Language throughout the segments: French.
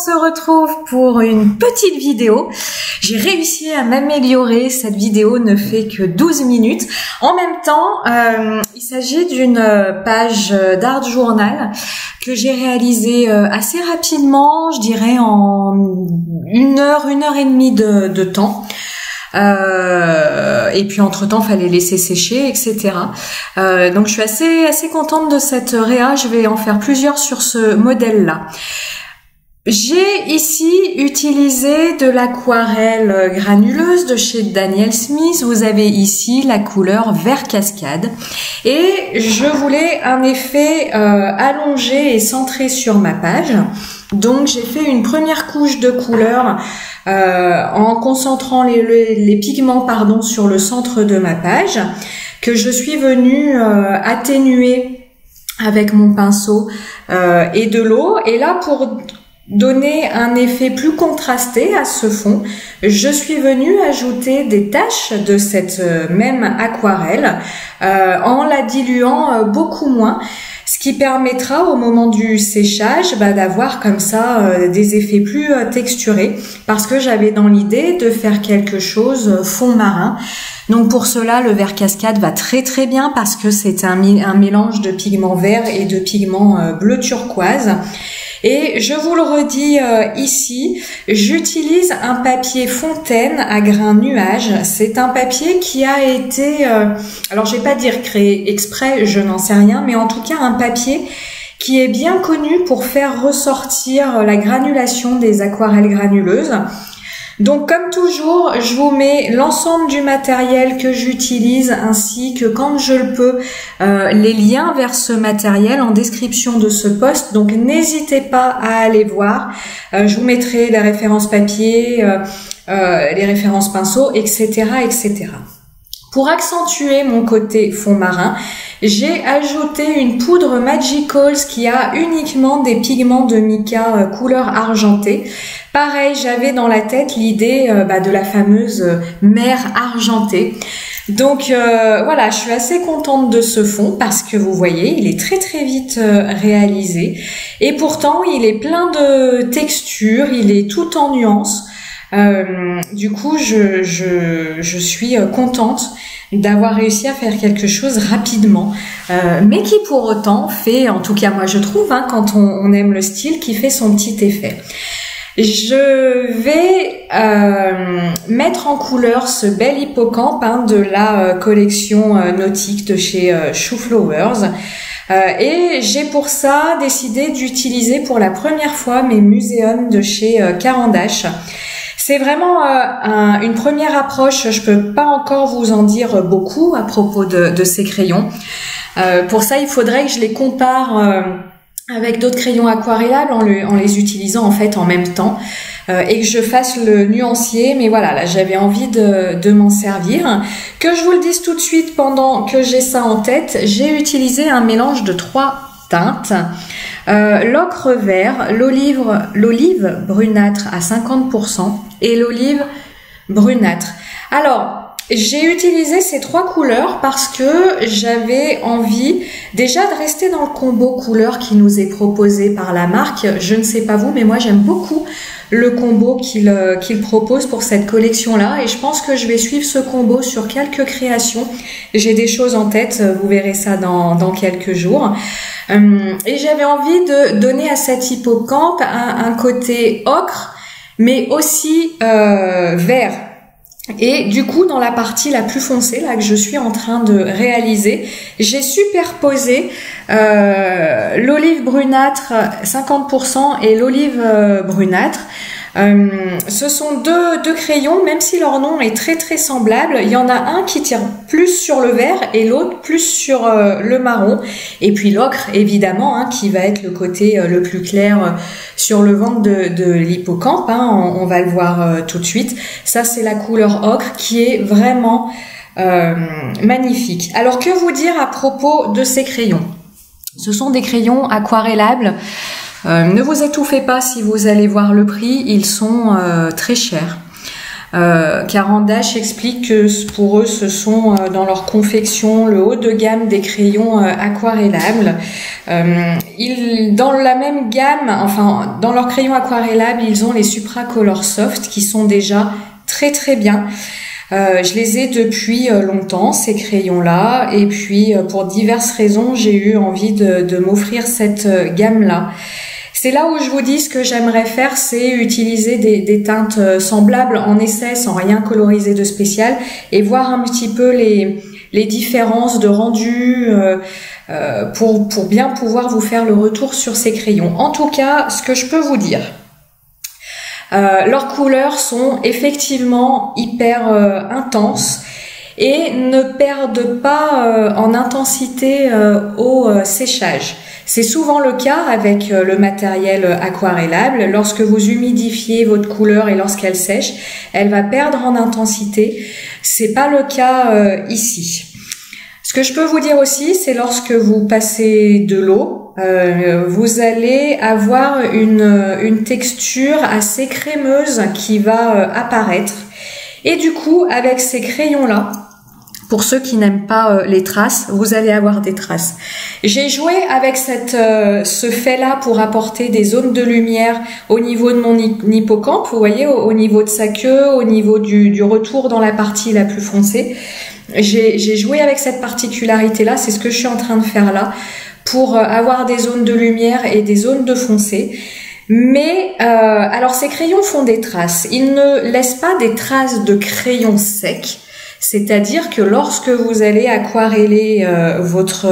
se retrouve pour une petite vidéo. J'ai réussi à m'améliorer, cette vidéo ne fait que 12 minutes. En même temps, il s'agit d'une page d'art journal que j'ai réalisée assez rapidement, je dirais en une heure et demie de temps. Et puis entre temps fallait laisser sécher, etc. Donc je suis assez contente de cette réa. Je vais en faire plusieurs sur ce modèle là. J'ai ici utilisé de l'aquarelle granuleuse de chez Daniel Smith. Vous avez ici la couleur vert cascade et je voulais un effet allongé et centré sur ma page. Donc j'ai fait une première couche de couleur en concentrant les pigments sur le centre de ma page, que je suis venue atténuer avec mon pinceau et de l'eau. Et là, pour donner un effet plus contrasté à ce fond, je suis venue ajouter des taches de cette même aquarelle en la diluant beaucoup moins, ce qui permettra au moment du séchage d'avoir comme ça des effets plus texturés, parce que j'avais dans l'idée de faire quelque chose fond marin. Donc pour cela, le vert cascade va très bien parce que c'est un mélange de pigments verts et de pigments bleu turquoise. Et je vous le redis ici, j'utilise un papier fontaine à grains nuages. C'est un papier qui a été, alors je vais pas dire créé exprès, je n'en sais rien, mais en tout cas un papier qui est bien connu pour faire ressortir la granulation des aquarelles granuleuses. Donc comme toujours, je vous mets l'ensemble du matériel que j'utilise ainsi que quand je le peux, les liens vers ce matériel en description de ce post. Donc n'hésitez pas à aller voir. Je vous mettrai les références papier, les références pinceaux, etc., etc. Pour accentuer mon côté fond marin, j'ai ajouté une poudre Magicals qui a uniquement des pigments de mica couleur argentée. Pareil, j'avais dans la tête l'idée de la fameuse mer argentée. Donc voilà, je suis assez contente de ce fond parce que vous voyez, il est très vite réalisé. Et pourtant, il est plein de textures, il est tout en nuances. Du coup, je suis contente d'avoir réussi à faire quelque chose rapidement, mais qui pour autant fait, en tout cas moi je trouve, quand on aime le style, qui fait son petit effet. Je vais mettre en couleur ce bel hippocampe de la collection nautique de chez Shoe Flowers. Et j'ai pour ça décidé d'utiliser pour la première fois mes muséums de chez Caran d'Ache. C'est vraiment une première approche, je peux pas encore vous en dire beaucoup à propos de ces crayons. Pour ça, il faudrait que je les compare avec d'autres crayons aquarellables en les utilisant en fait en même temps et que je fasse le nuancier. Mais voilà, là j'avais envie de m'en servir. Que je vous le dise tout de suite pendant que j'ai ça en tête, j'ai utilisé un mélange de 3 teintes. L'ocre vert, l'olive brunâtre à 50% et l'olive brunâtre. Alors, j'ai utilisé ces 3 couleurs parce que j'avais envie déjà de rester dans le combo couleur qui nous est proposé par la marque. Je ne sais pas vous, mais moi j'aime beaucoup le combo qu'il propose pour cette collection-là et je pense que je vais suivre ce combo sur quelques créations. J'ai des choses en tête, vous verrez ça dans quelques jours. Et j'avais envie de donner à cet hippocampe un côté ocre, mais aussi vert. Et du coup, dans la partie la plus foncée, là que je suis en train de réaliser, j'ai superposé l'olive brunâtre 50% et l'olive brunâtre. Ce sont deux crayons, même si leur nom est très semblable. Il y en a un qui tire plus sur le vert et l'autre plus sur le marron. Et puis l'ocre, évidemment, qui va être le côté le plus clair sur le ventre de l'hippocampe. On va le voir tout de suite. Ça, c'est la couleur ocre qui est vraiment magnifique. Alors, que vous dire à propos de ces crayons? Ce sont des crayons aquarellables. Ne vous étouffez pas si vous allez voir le prix, ils sont très chers. Caran-d'Ache explique que pour eux, ce sont dans leur confection le haut de gamme des crayons aquarellables. Dans la même gamme, enfin dans leurs crayons aquarellables, ils ont les Supracolor Soft qui sont déjà très très bien. Je les ai depuis longtemps, ces crayons-là, et puis pour diverses raisons, j'ai eu envie de m'offrir cette gamme-là. C'est là où je vous dis ce que j'aimerais faire, c'est utiliser des teintes semblables en essai sans rien coloriser de spécial et voir un petit peu les différences de rendu pour bien pouvoir vous faire le retour sur ces crayons. En tout cas, ce que je peux vous dire, leurs couleurs sont effectivement hyper intenses et ne perdent pas en intensité au séchage. C'est souvent le cas avec le matériel aquarellable. Lorsque vous humidifiez votre couleur et lorsqu'elle sèche, elle va perdre en intensité. C'est pas le cas ici. Ce que je peux vous dire aussi, c'est lorsque vous passez de l'eau, vous allez avoir une texture assez crémeuse qui va apparaître. Et du coup, avec ces crayons-là, pour ceux qui n'aiment pas les traces, vous allez avoir des traces. J'ai joué avec ce fait-là pour apporter des zones de lumière au niveau de mon hippocampe, vous voyez, au niveau de sa queue, au niveau du retour dans la partie la plus foncée. J'ai joué avec cette particularité-là, c'est ce que je suis en train de faire là, pour avoir des zones de lumière et des zones de foncé. Mais alors ces crayons font des traces. Ils ne laissent pas des traces de crayon sec. C'est-à-dire que lorsque vous allez aquareller votre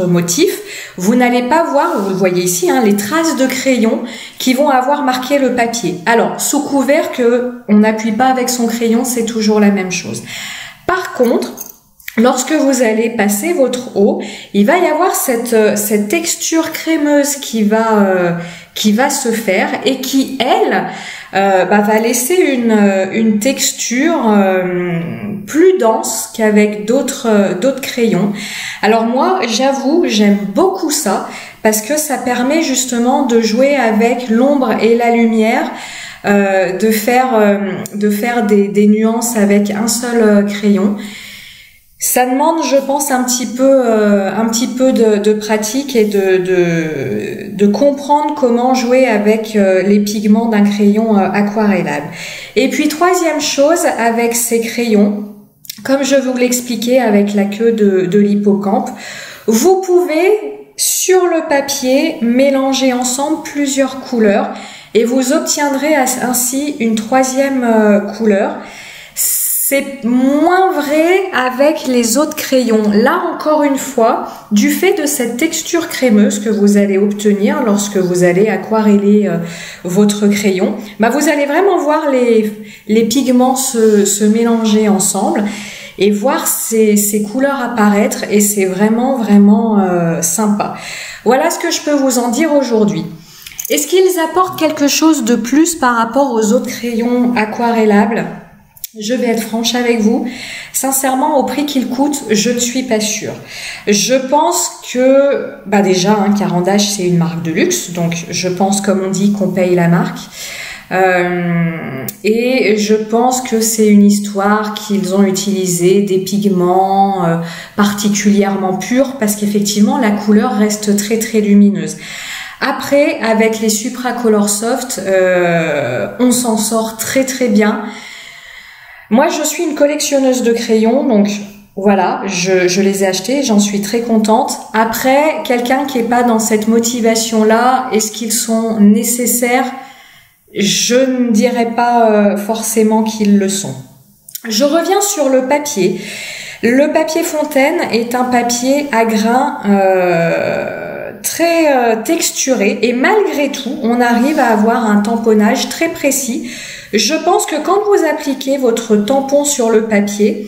motif, vous n'allez pas voir, vous le voyez ici, hein, les traces de crayon qui vont avoir marqué le papier. Alors, sous couvert que on n'appuie pas avec son crayon, c'est toujours la même chose. Par contre, lorsque vous allez passer votre eau, il va y avoir cette texture crémeuse qui va se faire et qui, elle, va laisser une texture plus dense qu'avec d'autres crayons. Alors moi, j'avoue, j'aime beaucoup ça parce que ça permet justement de jouer avec l'ombre et la lumière, de faire des nuances avec un seul crayon. Ça demande, je pense, un petit peu de pratique et de comprendre comment jouer avec les pigments d'un crayon aquarellable. Et puis, troisième chose, avec ces crayons, comme je vous l'expliquais avec la queue de l'hippocampe, vous pouvez, sur le papier, mélanger ensemble plusieurs couleurs et vous obtiendrez ainsi une troisième couleur. C'est moins vrai avec les autres crayons. Là, encore une fois, du fait de cette texture crémeuse que vous allez obtenir lorsque vous allez aquareller votre crayon, vous allez vraiment voir les pigments se mélanger ensemble et voir ces couleurs apparaître et c'est vraiment, vraiment sympa. Voilà ce que je peux vous en dire aujourd'hui. Est-ce qu'ils apportent quelque chose de plus par rapport aux autres crayons aquarellables ? Je vais être franche avec vous. Sincèrement, au prix qu'ils coûtent, je ne suis pas sûre. Je pense que, déjà, Caran-d'Ache, c'est une marque de luxe. Donc, je pense, comme on dit, qu'on paye la marque. Et je pense que c'est une histoire qu'ils ont utilisé des pigments particulièrement purs parce qu'effectivement, la couleur reste très, très lumineuse. Après, avec les Supracolor Soft, on s'en sort très, très bien. Moi, je suis une collectionneuse de crayons, donc voilà, je les ai achetés, j'en suis très contente. Après, quelqu'un qui n'est pas dans cette motivation-là, est-ce qu'ils sont nécessaires? Je ne dirais pas forcément qu'ils le sont. Je reviens sur le papier. Le papier Fontaine est un papier à grains très texturé et malgré tout, on arrive à avoir un tamponnage très précis. Je pense que quand vous appliquez votre tampon sur le papier,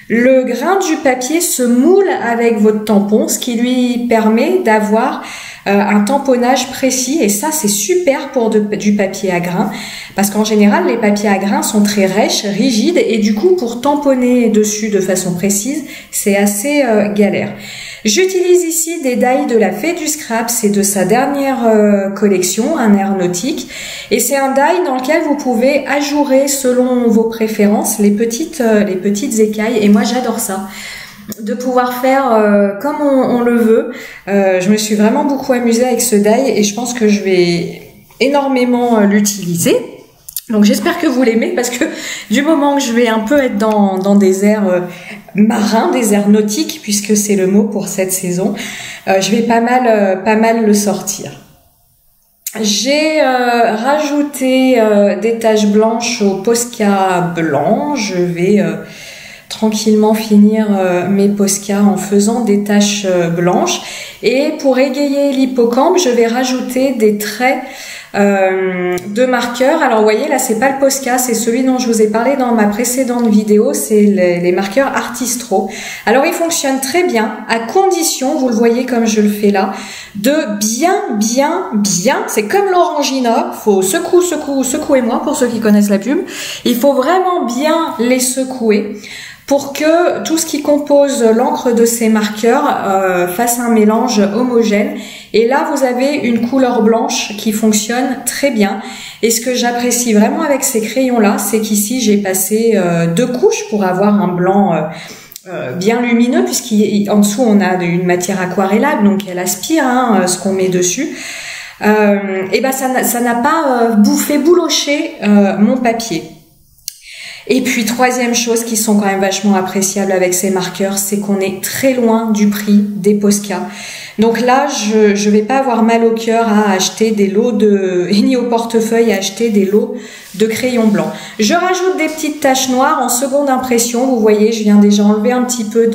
le grain du papier se moule avec votre tampon, ce qui lui permet d'avoir un tamponnage précis et ça c'est super pour du papier à grains parce qu'en général les papiers à grains sont très rêches, rigides et du coup pour tamponner dessus de façon précise c'est assez galère. J'utilise ici des die de la Fée du Scrap, c'est de sa dernière collection, un air nautique. Et c'est un die dans lequel vous pouvez ajourer selon vos préférences les petites écailles. Et moi j'adore ça, de pouvoir faire comme on le veut. Je me suis vraiment beaucoup amusée avec ce die et je pense que je vais énormément l'utiliser. Donc j'espère que vous l'aimez parce que du moment que je vais un peu être dans des airs marins, des airs nautiques, puisque c'est le mot pour cette saison, je vais pas mal le sortir. J'ai rajouté des taches blanches au Posca blanc. Je vais tranquillement finir mes Posca en faisant des taches blanches. Et pour égayer l'hippocampe, je vais rajouter des traits de marqueurs. Alors vous voyez là, c'est pas le Posca, c'est celui dont je vous ai parlé dans ma précédente vidéo, c'est les marqueurs Artistro. Alors ils fonctionnent très bien à condition, vous le voyez comme je le fais là, de bien, c'est comme l'orangina, faut secouez-moi pour ceux qui connaissent la pub, il faut vraiment bien les secouer pour que tout ce qui compose l'encre de ces marqueurs fasse un mélange homogène. Et là, vous avez une couleur blanche qui fonctionne très bien. Et ce que j'apprécie vraiment avec ces crayons-là, c'est qu'ici, j'ai passé 2 couches pour avoir un blanc bien lumineux, puisqu'en dessous, on a une matière aquarellable, donc elle aspire ce qu'on met dessus. Et ben, ça n'a pas bouloché mon papier. Et puis troisième chose qui sont quand même vachement appréciables avec ces marqueurs, c'est qu'on est très loin du prix des Posca. Donc là, je vais pas avoir mal au cœur à acheter des lots ni au portefeuille à acheter des lots de crayons blancs. Je rajoute des petites taches noires en seconde impression. Vous voyez, je viens déjà enlever un petit peu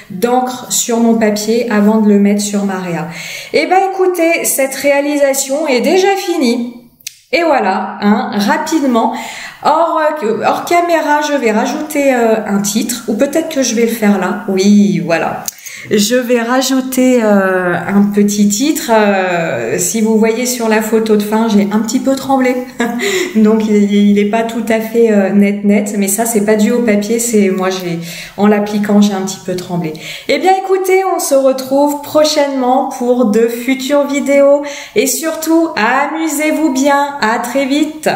d'encre sur mon papier avant de le mettre sur ma réa. Et ben écoutez, cette réalisation est déjà finie. Et voilà, rapidement. Hors caméra, je vais rajouter un titre, ou peut-être que je vais le faire là. Oui, voilà. Je vais rajouter un petit titre. Si vous voyez sur la photo de fin, j'ai un petit peu tremblé. Donc il n'est pas tout à fait net, mais ça c'est pas dû au papier, c'est moi en l'appliquant j'ai un petit peu tremblé. Eh bien écoutez, on se retrouve prochainement pour de futures vidéos et surtout amusez-vous bien. À très vite.